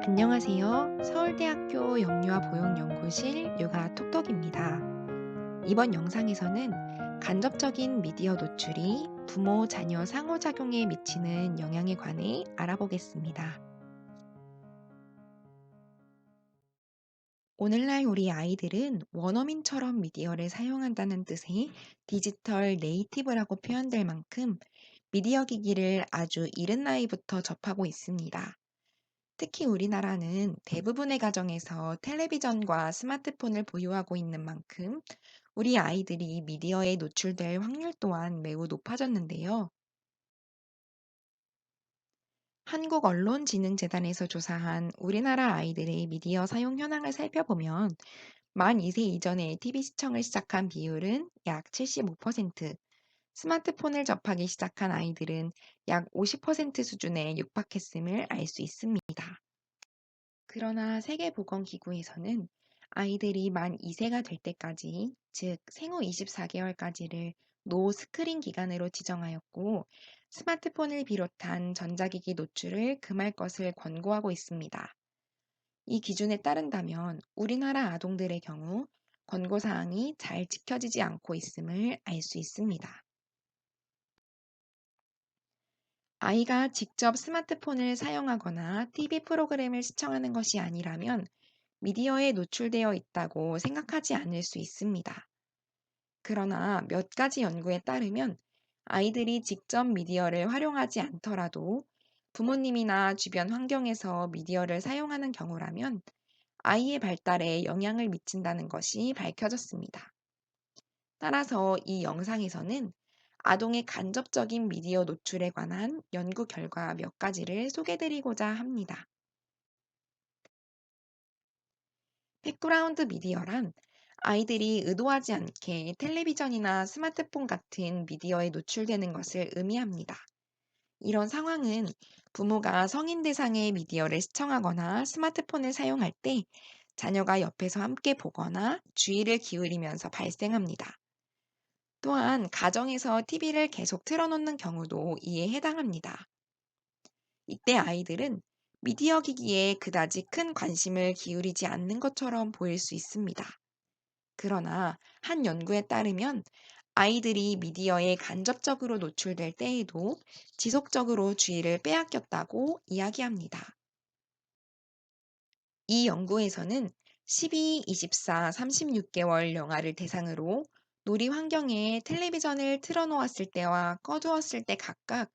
안녕하세요. 서울대학교 영유아 보육연구실 육아 톡톡입니다. 이번 영상에서는 간접적인 미디어 노출이 부모 자녀 상호작용에 미치는 영향에 관해 알아보겠습니다. 오늘날 우리 아이들은 원어민처럼 미디어를 사용한다는 뜻의 디지털 네이티브라고 표현될 만큼 미디어 기기를 아주 이른 나이부터 접하고 있습니다. 특히 우리나라는 대부분의 가정에서 텔레비전과 스마트폰을 보유하고 있는 만큼 우리 아이들이 미디어에 노출될 확률 또한 매우 높아졌는데요. 한국언론진흥재단에서 조사한 우리나라 아이들의 미디어 사용 현황을 살펴보면 만 2세 이전에 TV 시청을 시작한 비율은 약 75%, 스마트폰을 접하기 시작한 아이들은 약 50% 수준에 육박했음을 알 수 있습니다. 그러나 세계보건기구에서는 아이들이 만 2세가 될 때까지, 즉 생후 24개월까지를 노 스크린 기간으로 지정하였고, 스마트폰을 비롯한 전자기기 노출을 금할 것을 권고하고 있습니다. 이 기준에 따른다면 우리나라 아동들의 경우 권고사항이 잘 지켜지지 않고 있음을 알 수 있습니다. 아이가 직접 스마트폰을 사용하거나 TV 프로그램을 시청하는 것이 아니라면 미디어에 노출되어 있다고 생각하지 않을 수 있습니다. 그러나 몇 가지 연구에 따르면 아이들이 직접 미디어를 활용하지 않더라도 부모님이나 주변 환경에서 미디어를 사용하는 경우라면 아이의 발달에 영향을 미친다는 것이 밝혀졌습니다. 따라서 이 영상에서는 아동의 간접적인 미디어 노출에 관한 연구 결과 몇 가지를 소개드리고자 합니다. 백그라운드 미디어란 아이들이 의도하지 않게 텔레비전이나 스마트폰 같은 미디어에 노출되는 것을 의미합니다. 이런 상황은 부모가 성인 대상의 미디어를 시청하거나 스마트폰을 사용할 때 자녀가 옆에서 함께 보거나 주의를 기울이면서 발생합니다. 또한 가정에서 TV를 계속 틀어놓는 경우도 이에 해당합니다. 이때 아이들은 미디어 기기에 그다지 큰 관심을 기울이지 않는 것처럼 보일 수 있습니다. 그러나 한 연구에 따르면 아이들이 미디어에 간접적으로 노출될 때에도 지속적으로 주의를 빼앗겼다고 이야기합니다. 이 연구에서는 12, 24, 36개월 영아를 대상으로 놀이 환경에 텔레비전을 틀어놓았을 때와 꺼두었을 때 각각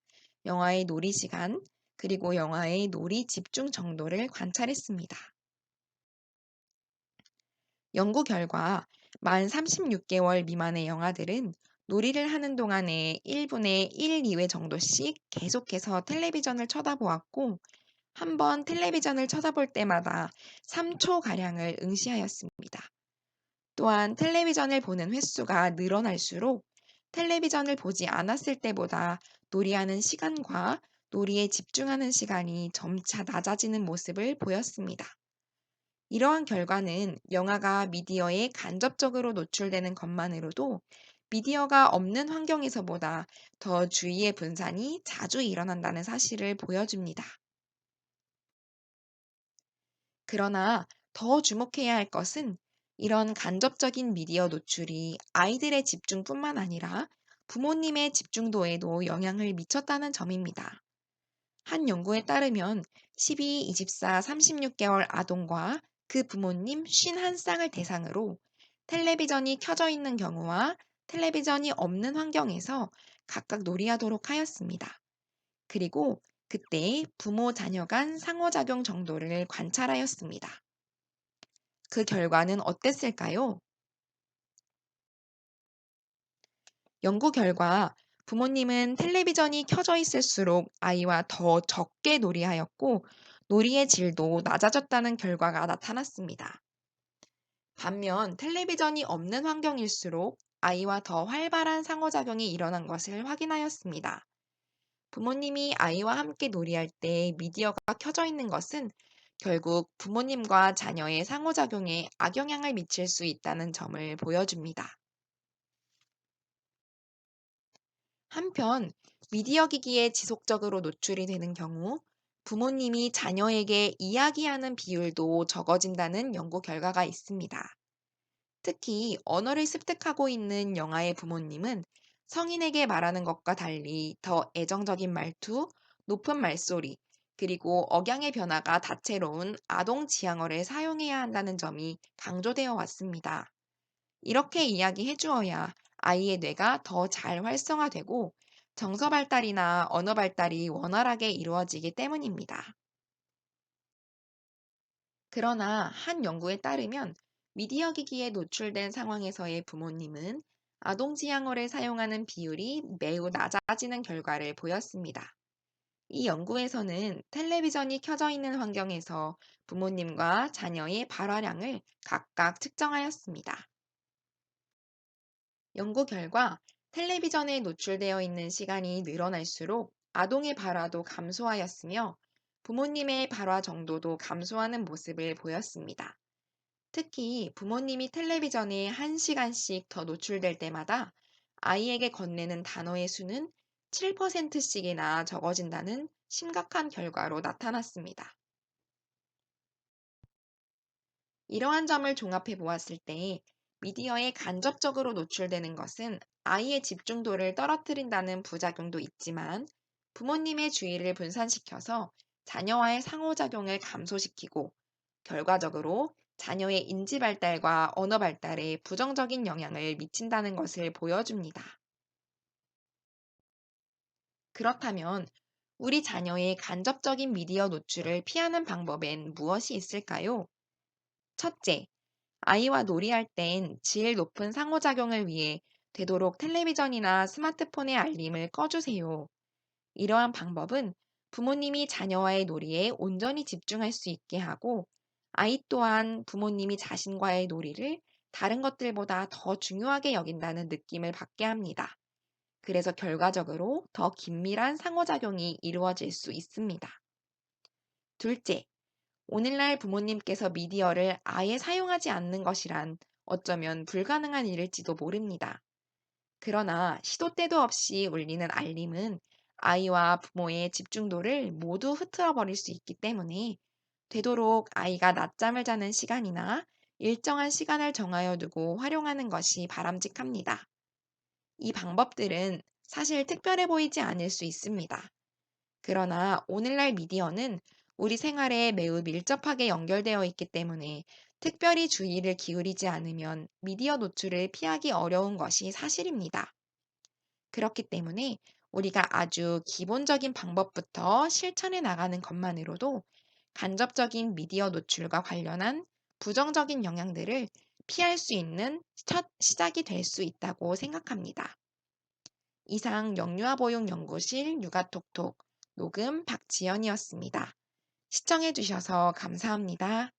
영아의 놀이 시간, 그리고 영아의 놀이 집중 정도를 관찰했습니다. 연구 결과 만 36개월 미만의 영아들은 놀이를 하는 동안에 1분에 1, 2회 정도씩 계속해서 텔레비전을 쳐다보았고, 한 번 텔레비전을 쳐다볼 때마다 3초가량을 응시하였습니다. 또한 텔레비전을 보는 횟수가 늘어날수록 텔레비전을 보지 않았을 때보다 놀이하는 시간과 놀이에 집중하는 시간이 점차 낮아지는 모습을 보였습니다. 이러한 결과는 영아가 미디어에 간접적으로 노출되는 것만으로도 미디어가 없는 환경에서보다 더 주의의 분산이 자주 일어난다는 사실을 보여줍니다. 그러나 더 주목해야 할 것은 이런 간접적인 미디어 노출이 아이들의 집중뿐만 아니라 부모님의 집중도에도 영향을 미쳤다는 점입니다. 한 연구에 따르면 12, 24, 36개월 아동과 그 부모님 51쌍을 대상으로 텔레비전이 켜져 있는 경우와 텔레비전이 없는 환경에서 각각 놀이하도록 하였습니다. 그리고 그때 부모 자녀 간 상호작용 정도를 관찰하였습니다. 그 결과는 어땠을까요? 연구 결과 부모님은 텔레비전이 켜져 있을수록 아이와 더 적게 놀이하였고 놀이의 질도 낮아졌다는 결과가 나타났습니다. 반면 텔레비전이 없는 환경일수록 아이와 더 활발한 상호작용이 일어난 것을 확인하였습니다. 부모님이 아이와 함께 놀이할 때 미디어가 켜져 있는 것은 결국 부모님과 자녀의 상호작용에 악영향을 미칠 수 있다는 점을 보여줍니다. 한편 미디어 기기에 지속적으로 노출이 되는 경우 부모님이 자녀에게 이야기하는 비율도 적어진다는 연구 결과가 있습니다. 특히 언어를 습득하고 있는 영아의 부모님은 성인에게 말하는 것과 달리 더 애정적인 말투, 높은 말소리, 그리고 억양의 변화가 다채로운 아동 지향어를 사용해야 한다는 점이 강조되어 왔습니다. 이렇게 이야기해 주어야 아이의 뇌가 더 잘 활성화되고 정서 발달이나 언어 발달이 원활하게 이루어지기 때문입니다. 그러나 한 연구에 따르면 미디어 기기에 노출된 상황에서의 부모님은 아동 지향어를 사용하는 비율이 매우 낮아지는 결과를 보였습니다. 이 연구에서는 텔레비전이 켜져 있는 환경에서 부모님과 자녀의 발화량을 각각 측정하였습니다. 연구 결과 텔레비전에 노출되어 있는 시간이 늘어날수록 아동의 발화도 감소하였으며 부모님의 발화 정도도 감소하는 모습을 보였습니다. 특히 부모님이 텔레비전에 1시간씩 더 노출될 때마다 아이에게 건네는 단어의 수는 7%씩이나 적어진다는 심각한 결과로 나타났습니다. 이러한 점을 종합해 보았을 때 미디어에 간접적으로 노출되는 것은 아이의 집중도를 떨어뜨린다는 부작용도 있지만 부모님의 주의를 분산시켜서 자녀와의 상호작용을 감소시키고 결과적으로 자녀의 인지 발달과 언어 발달에 부정적인 영향을 미친다는 것을 보여줍니다. 그렇다면 우리 자녀의 간접적인 미디어 노출을 피하는 방법엔 무엇이 있을까요? 첫째, 아이와 놀이할 땐 질 높은 상호작용을 위해 되도록 텔레비전이나 스마트폰의 알림을 꺼주세요. 이러한 방법은 부모님이 자녀와의 놀이에 온전히 집중할 수 있게 하고 아이 또한 부모님이 자신과의 놀이를 다른 것들보다 더 중요하게 여긴다는 느낌을 받게 합니다. 그래서 결과적으로 더 긴밀한 상호작용이 이루어질 수 있습니다. 둘째, 오늘날 부모님께서 미디어를 아예 사용하지 않는 것이란 어쩌면 불가능한 일일지도 모릅니다. 그러나 시도 때도 없이 울리는 알림은 아이와 부모의 집중도를 모두 흐트러 버릴 수 있기 때문에 되도록 아이가 낮잠을 자는 시간이나 일정한 시간을 정하여 두고 활용하는 것이 바람직합니다. 이 방법들은 사실 특별해 보이지 않을 수 있습니다. 그러나 오늘날 미디어는 우리 생활에 매우 밀접하게 연결되어 있기 때문에 특별히 주의를 기울이지 않으면 미디어 노출을 피하기 어려운 것이 사실입니다. 그렇기 때문에 우리가 아주 기본적인 방법부터 실천해 나가는 것만으로도 간접적인 미디어 노출과 관련한 부정적인 영향들을 피할 수 있는 첫 시작이 될 수 있다고 생각합니다. 이상 영유아보육연구실 육아톡톡 녹음 박지연이었습니다. 시청해 주셔서 감사합니다.